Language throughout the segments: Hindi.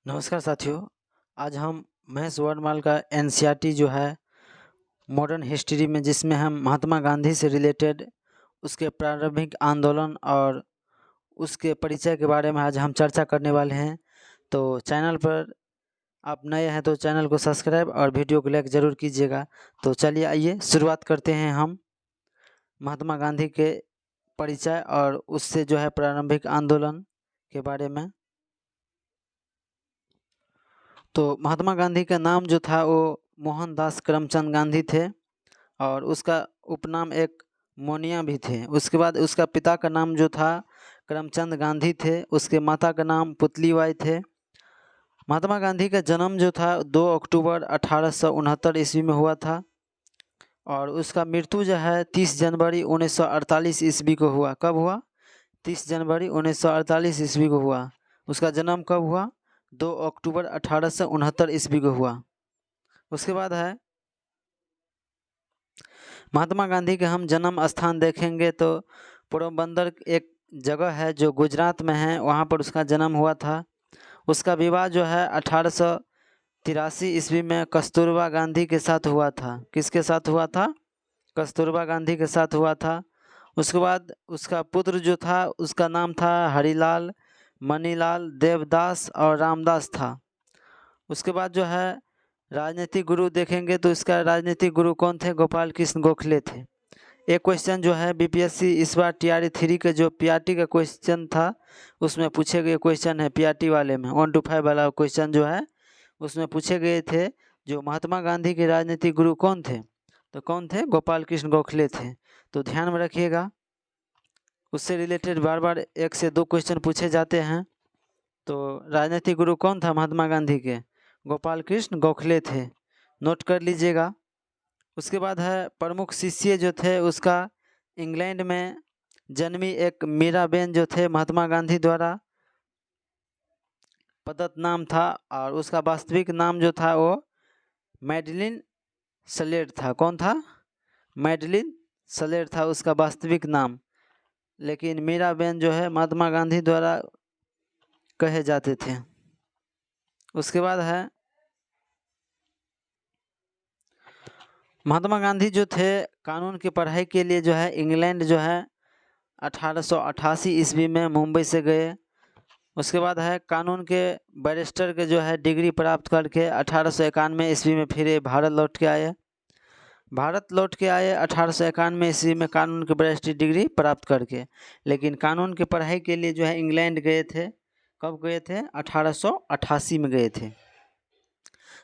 नमस्कार साथियों। आज हम महेश वर्णमाल का एनसीईआरटी जो है मॉडर्न हिस्ट्री में, जिसमें हम महात्मा गांधी से रिलेटेड उसके प्रारंभिक आंदोलन और उसके परिचय के बारे में आज हम चर्चा करने वाले हैं। तो चैनल पर आप नए हैं तो चैनल को सब्सक्राइब और वीडियो को लाइक ज़रूर कीजिएगा। तो चलिए आइए शुरुआत करते हैं हम महात्मा गांधी के परिचय और उससे जो है प्रारंभिक आंदोलन के बारे में। तो महात्मा गांधी का नाम जो था वो मोहनदास करमचंद गांधी थे और उसका उपनाम एक मोनिया भी थे। उसके बाद उसका पिता का नाम जो था करमचंद गांधी थे, उसके माता का नाम पुतलीबाई थे। महात्मा गांधी का जन्म जो था 2 अक्टूबर 1869 ईस्वी में हुआ था और उसका मृत्यु जो है 30 जनवरी 1948 ईस्वी को हुआ। कब हुआ? 30 जनवरी 1948 ईस्वी को हुआ। उसका जन्म कब हुआ? 2 अक्टूबर 1869 ईस्वी को हुआ। उसके बाद है महात्मा गांधी के हम जन्म स्थान देखेंगे तो पोरबंदर एक जगह है जो गुजरात में है, वहाँ पर उसका जन्म हुआ था। उसका विवाह जो है 1883 ईस्वी में कस्तूरबा गांधी के साथ हुआ था। किसके साथ हुआ था? कस्तूरबा गांधी के साथ हुआ था। उसके बाद उसका पुत्र जो था उसका नाम था हरिलाल, मणिलाल, देवदास और रामदास था। उसके बाद जो है राजनीतिक गुरु देखेंगे तो इसका राजनीतिक गुरु कौन थे? गोपाल कृष्ण गोखले थे। एक क्वेश्चन जो है बीपीएससी इस बार टीआरई 3 का जो पीआरटी का क्वेश्चन था उसमें पूछे गए क्वेश्चन है, पीआरटी वाले में 1 to 5 वाला क्वेश्चन जो है उसमें पूछे गए थे जो महात्मा गांधी के राजनीतिक गुरु कौन थे? तो कौन थे? गोपाल कृष्ण गोखले थे। तो ध्यान में रखिएगा, उससे रिलेटेड बार बार 1 से 2 क्वेश्चन पूछे जाते हैं। तो राजनीतिक गुरु कौन था महात्मा गांधी के? गोपाल कृष्ण गोखले थे, नोट कर लीजिएगा। उसके बाद है प्रमुख शिष्य जो थे उसका इंग्लैंड में जन्मी एक मीराबेन जो थे महात्मा गांधी द्वारा प्रदत्त नाम था और उसका वास्तविक नाम जो था वो मैडलिन सलेट था। कौन था? मैडलिन सलेट था उसका वास्तविक नाम, लेकिन मीराबेन जो है महात्मा गांधी द्वारा कहे जाते थे। उसके बाद है महात्मा गांधी जो थे कानून की पढ़ाई के लिए जो है इंग्लैंड जो है 1888 ईस्वी में मुंबई से गए। उसके बाद है कानून के बैरिस्टर के जो है डिग्री प्राप्त करके 1891 ईस्वी में फिर भारत लौट के आए। 1891 ईस्वी में कानून के बैरिस्टर डिग्री प्राप्त करके, लेकिन कानून की पढ़ाई के लिए जो है इंग्लैंड गए थे। कब गए थे? 1888 में गए थे।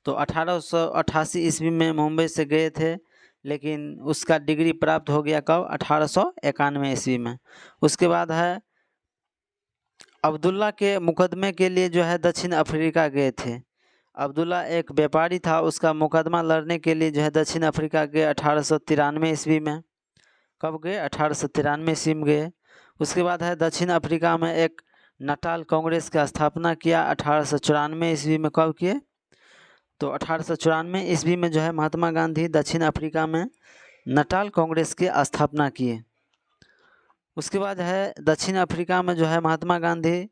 तो 1888 ईस्वी में मुंबई से गए थे, लेकिन उसका डिग्री प्राप्त हो गया कब? 1891 ईस्वी में। उसके बाद है अब्दुल्ला के मुकदमे के लिए जो है दक्षिण अफ्रीका गए थे। अब्दुल्ला एक व्यापारी था, उसका मुकदमा लड़ने के लिए जो है दक्षिण अफ्रीका गए 1893 ईस्वी में। कब गए? 1893 ईस्वी में गए। उसके बाद है दक्षिण अफ्रीका में एक नटाल कांग्रेस की स्थापना किया 1894 ईस्वी में। कब किए? तो 1894 ईस्वी में जो है महात्मा गांधी दक्षिण अफ्रीका में नटाल कांग्रेस की स्थापना किए। उसके बाद है दक्षिण अफ्रीका में जो है महात्मा गांधी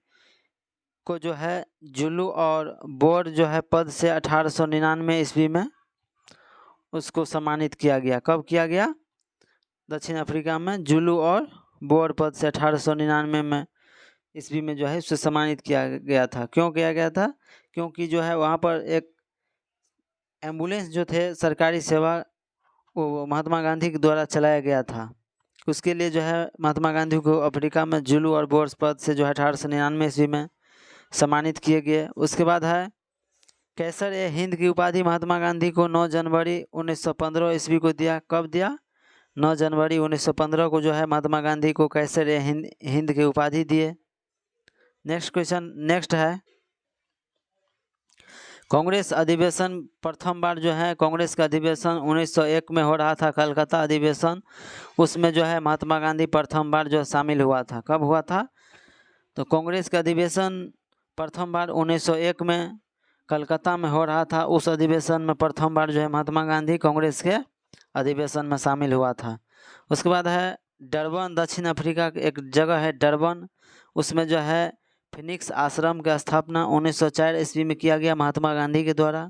को जो है जुलू और बोर जो है पद से 1899 ईस्वी में उसको सम्मानित किया गया। कब किया गया? दक्षिण अफ्रीका में जुलू और बोर पद से 1899 में ईस्वी में जो है उससे सम्मानित किया गया था। क्यों किया गया था? क्योंकि जो है वहाँ पर एक एम्बुलेंस जो थे सरकारी सेवा वो महात्मा गांधी के द्वारा चलाया गया था। उसके लिए जो है महात्मा गांधी को अफ्रीका में जुलू और बोर्स पद से जो है 1899 ईस्वी में सम्मानित किए गए। उसके बाद है कैसर ए हिंद की उपाधि महात्मा गांधी को 9 जनवरी 1915 ईस्वी को दिया। कब दिया? 9 जनवरी 1915 को जो है महात्मा गांधी को कैसर ए हिंद की उपाधि दिए। नेक्स्ट क्वेश्चन नेक्स्ट है कांग्रेस अधिवेशन। प्रथम बार जो है कांग्रेस का अधिवेशन 1901 में हो रहा था, कलकत्ता अधिवेशन। उसमें जो है महात्मा गांधी प्रथम बार जो शामिल हुआ था। कब हुआ था? तो कांग्रेस का अधिवेशन प्रथम बार 1901 में कलकत्ता में हो रहा था। उस अधिवेशन में प्रथम बार जो है महात्मा गांधी कांग्रेस के अधिवेशन में शामिल हुआ था। उसके बाद है डरबन, दक्षिण अफ्रीका एक जगह है डरबन, उसमें जो है फिनिक्स आश्रम का स्थापना 1904 ईस्वी में किया गया महात्मा गांधी के द्वारा।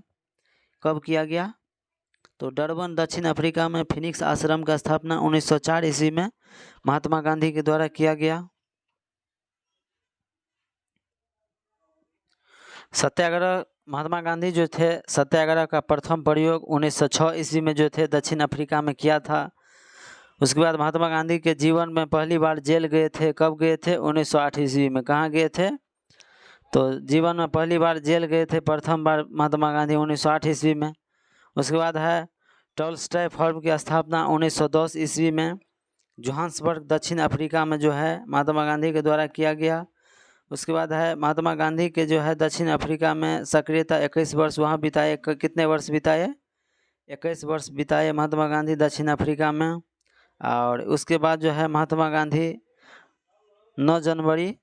कब किया गया? तो डरबन दक्षिण अफ्रीका में फिनिक्स आश्रम का स्थापना 1904 ईस्वी में महात्मा गांधी के द्वारा किया गया। सत्याग्रह, महात्मा गांधी जो थे सत्याग्रह का प्रथम प्रयोग 1906 ईस्वी में जो थे दक्षिण अफ्रीका में किया था। उसके बाद महात्मा गांधी के जीवन में पहली बार जेल गए थे। कब गए थे? 1908 ईस्वी में। कहाँ गए थे? तो जीवन में पहली बार जेल गए थे प्रथम बार महात्मा गांधी 1908 ईस्वी में। उसके बाद है टॉलस्टॉय फर्म की स्थापना 1910 ईस्वी में जोहान्सबर्ग दक्षिण अफ्रीका में जो है महात्मा गांधी के द्वारा किया गया। उसके बाद है महात्मा गांधी के जो है दक्षिण अफ्रीका में सक्रियता 21 वर्ष वहाँ बिताए। कितने वर्ष बिताए? 21 वर्ष बिताए महात्मा गांधी दक्षिण अफ्रीका में। और उसके बाद जो है महात्मा गांधी 9 जनवरी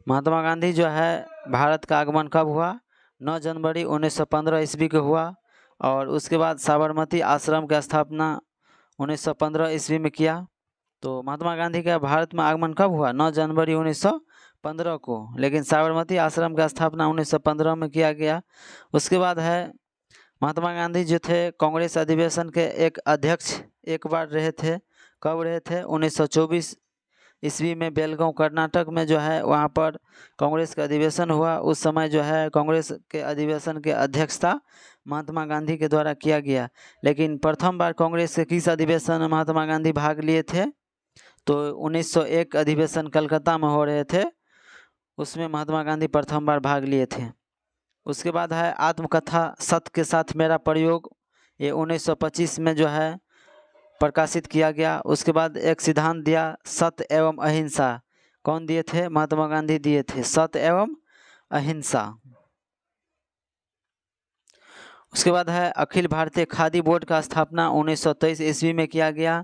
महात्मा गांधी जो है भारत का आगमन कब हुआ? 9 जनवरी 1915 ईस्वी को हुआ। और उसके बाद साबरमती आश्रम की स्थापना 1915 ईस्वी में किया। तो महात्मा गांधी का भारत में आगमन कब हुआ? 9 जनवरी 1915 को, लेकिन साबरमती आश्रम का स्थापना 1915 में किया गया। उसके बाद है महात्मा गांधी जो थे कांग्रेस अधिवेशन के एक अध्यक्ष एक बार रहे थे। कब रहे थे? 1924 ईस्वी में बेलगांव कर्नाटक में जो है वहाँ पर कांग्रेस का अधिवेशन हुआ। उस समय जो है कांग्रेस के अधिवेशन के अध्यक्षता महात्मा गांधी के द्वारा किया गया। लेकिन प्रथम बार कांग्रेस के किस अधिवेशन में महात्मा गांधी भाग लिए थे? तो 1901 अधिवेशन कलकत्ता में हो रहे थे, उसमें महात्मा गांधी प्रथम बार भाग लिए थे। उसके बाद है आत्मकथा सत्य के साथ मेरा प्रयोग, ये 1925 में जो है प्रकाशित किया गया। उसके बाद एक सिद्धांत दिया सत्य एवं अहिंसा। कौन दिए थे? महात्मा गांधी दिए थे, सत्य एवं अहिंसा। उसके बाद है अखिल भारतीय खादी बोर्ड का स्थापना 1923 ईस्वी में किया गया।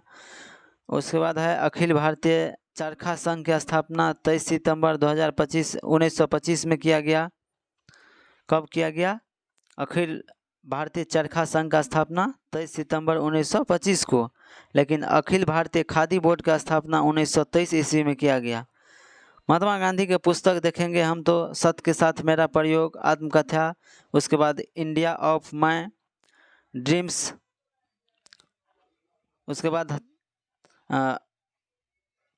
उसके बाद है अखिल भारतीय चरखा संघ की स्थापना 23 सितंबर 1925 में किया गया। कब किया गया? अखिल भारतीय चरखा संघ का स्थापना 23 सितंबर 1925 को, लेकिन अखिल भारतीय खादी बोर्ड का स्थापना 1923 ईस्वी में किया गया। महात्मा गांधी के पुस्तक देखेंगे हम तो सत्य के साथ मेरा प्रयोग, आत्मकथा, उसके बाद इंडिया ऑफ माय ड्रीम्स, उसके बाद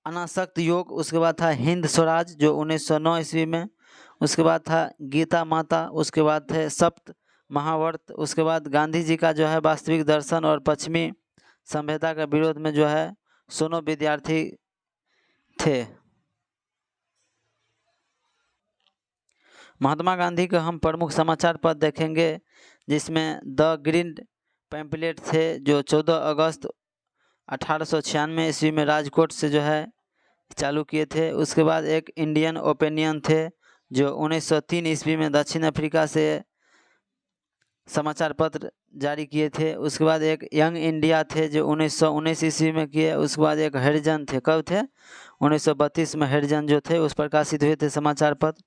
अनासक्त योग, उसके बाद था हिंद स्वराज जो 1909 ईस्वी में, उसके बाद था गीता माता, उसके बाद थे सप्त महावर्त, उसके बाद गांधी जी का जो है वास्तविक दर्शन और पश्चिमी सभ्यता का विरोध में जो है सोनो विद्यार्थी थे। महात्मा गांधी के हम प्रमुख समाचार पत्र देखेंगे जिसमें द ग्रीन पैम्पलेट थे जो 14 अगस्त 1896 ईस्वी में राजकोट से जो है चालू किए थे। उसके बाद एक इंडियन ओपिनियन थे जो 1903 ईस्वी में दक्षिण अफ्रीका से समाचार पत्र जारी किए थे। उसके बाद एक यंग इंडिया थे जो 1919 ईस्वी में किए। उसके बाद एक हरिजन थे, कब थे? 1932 में हरिजन जो थे उस प्रकाशित हुए थे समाचार पत्र।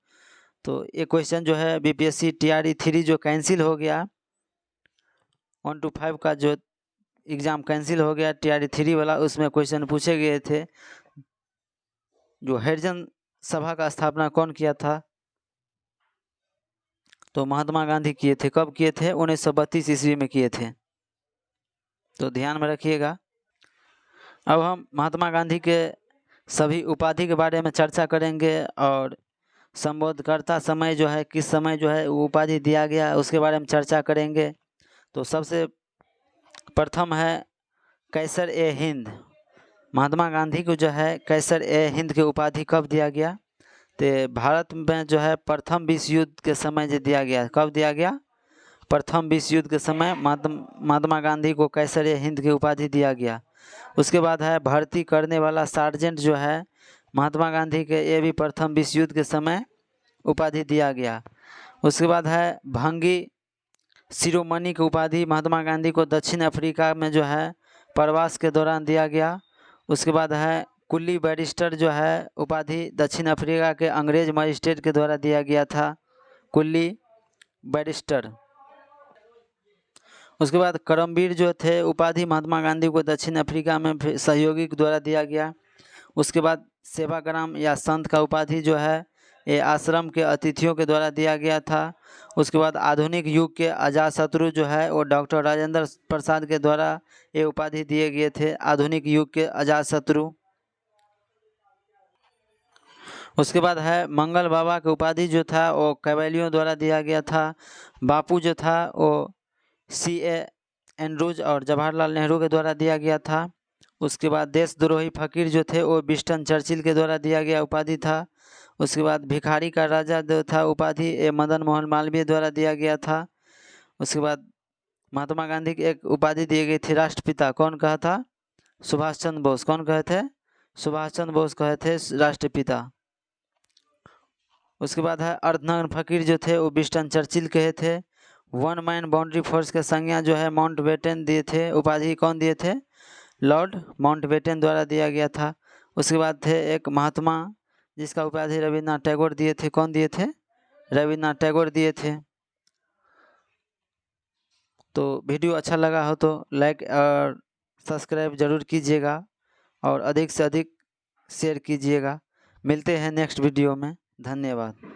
तो ये क्वेश्चन जो है बीपीएससी TRE 3 जो कैंसिल हो गया, 1 to 5 का जो एग्ज़ाम कैंसिल हो गया TRE 3 वाला, उसमें क्वेश्चन पूछे गए थे जो हरिजन सभा का स्थापना कौन किया था? तो महात्मा गांधी किए थे। कब किए थे? 1932 ईस्वी में किए थे, तो ध्यान में रखिएगा। अब हम महात्मा गांधी के सभी उपाधि के बारे में चर्चा करेंगे और संबोधकर्ता समय जो है किस समय जो है वो उपाधि दिया गया उसके बारे में चर्चा करेंगे। तो सबसे प्रथम है कैसर ए हिंद। महात्मा गांधी को जो है कैसर ए हिंद की उपाधि कब दिया गया? तो भारत में जो है प्रथम विश्व युद्ध के समय जो दिया गया। कब दिया गया? प्रथम विश्व युद्ध के समय महात्मा गांधी को कैसर ए हिंद की उपाधि दिया गया। उसके बाद है भर्ती करने वाला सार्जेंट जो है महात्मा गांधी के, ये भी प्रथम विश्व युद्ध के समय उपाधि दिया गया। उसके बाद है भंगी शिरोमणि की उपाधि महात्मा गांधी को दक्षिण अफ्रीका में जो है प्रवास के दौरान दिया गया। उसके बाद है कुली बैरिस्टर जो है उपाधि दक्षिण अफ्रीका के अंग्रेज मजिस्ट्रेट के द्वारा दिया गया था, कुली बैरिस्टर। उसके बाद करमवीर जो थे उपाधि महात्मा गांधी को दक्षिण अफ्रीका में सहयोगी के द्वारा दिया गया। उसके बाद सेवाग्राम या संत का उपाधि जो है ये आश्रम के अतिथियों के द्वारा दिया गया था। उसके बाद आधुनिक युग के अजातशत्रु जो है वो डॉक्टर राजेंद्र प्रसाद के द्वारा ये उपाधि दिए गए थे, आधुनिक युग के अजातशत्रु। उसके बाद है मंगल बाबा की उपाधि जो था वो कैवेलियों द्वारा दिया गया था। बापू जो था वो C.A. एंड्रूज और जवाहरलाल नेहरू के द्वारा दिया गया था। उसके बाद देशद्रोही फकीर जो थे वो विंस्टन चर्चिल के द्वारा दिया गया उपाधि था। उसके बाद भिखारी का राजा जो था उपाधि ये मदन मोहन मालवीय द्वारा दिया गया था। उसके बाद महात्मा गांधी की एक उपाधि दी गई थी राष्ट्रपिता, कौन कहा था? सुभाष चंद्र बोस। कौन कहे थे? सुभाष चंद्र बोस कहे थे राष्ट्रपिता। उसके बाद है अर्धनग्न फकीर जो थे वो विंस्टन चर्चिल कहे थे। वन मैन बाउंड्री फोर्स के संज्ञा जो है माउंटबेटन दिए थे, उपाधि कौन दिए थे? लॉर्ड माउंटबेटन द्वारा दिया गया था। उसके बाद थे एक महात्मा जिसका उपाधि रविन्द्रनाथ टैगोर दिए थे, कौन दिए थे? रविन्द्रनाथ टैगोर दिए थे। तो वीडियो अच्छा लगा हो तो लाइक और सब्सक्राइब जरूर कीजिएगा और अधिक से अधिक शेयर कीजिएगा। मिलते हैं नेक्स्ट वीडियो में। धन्यवाद।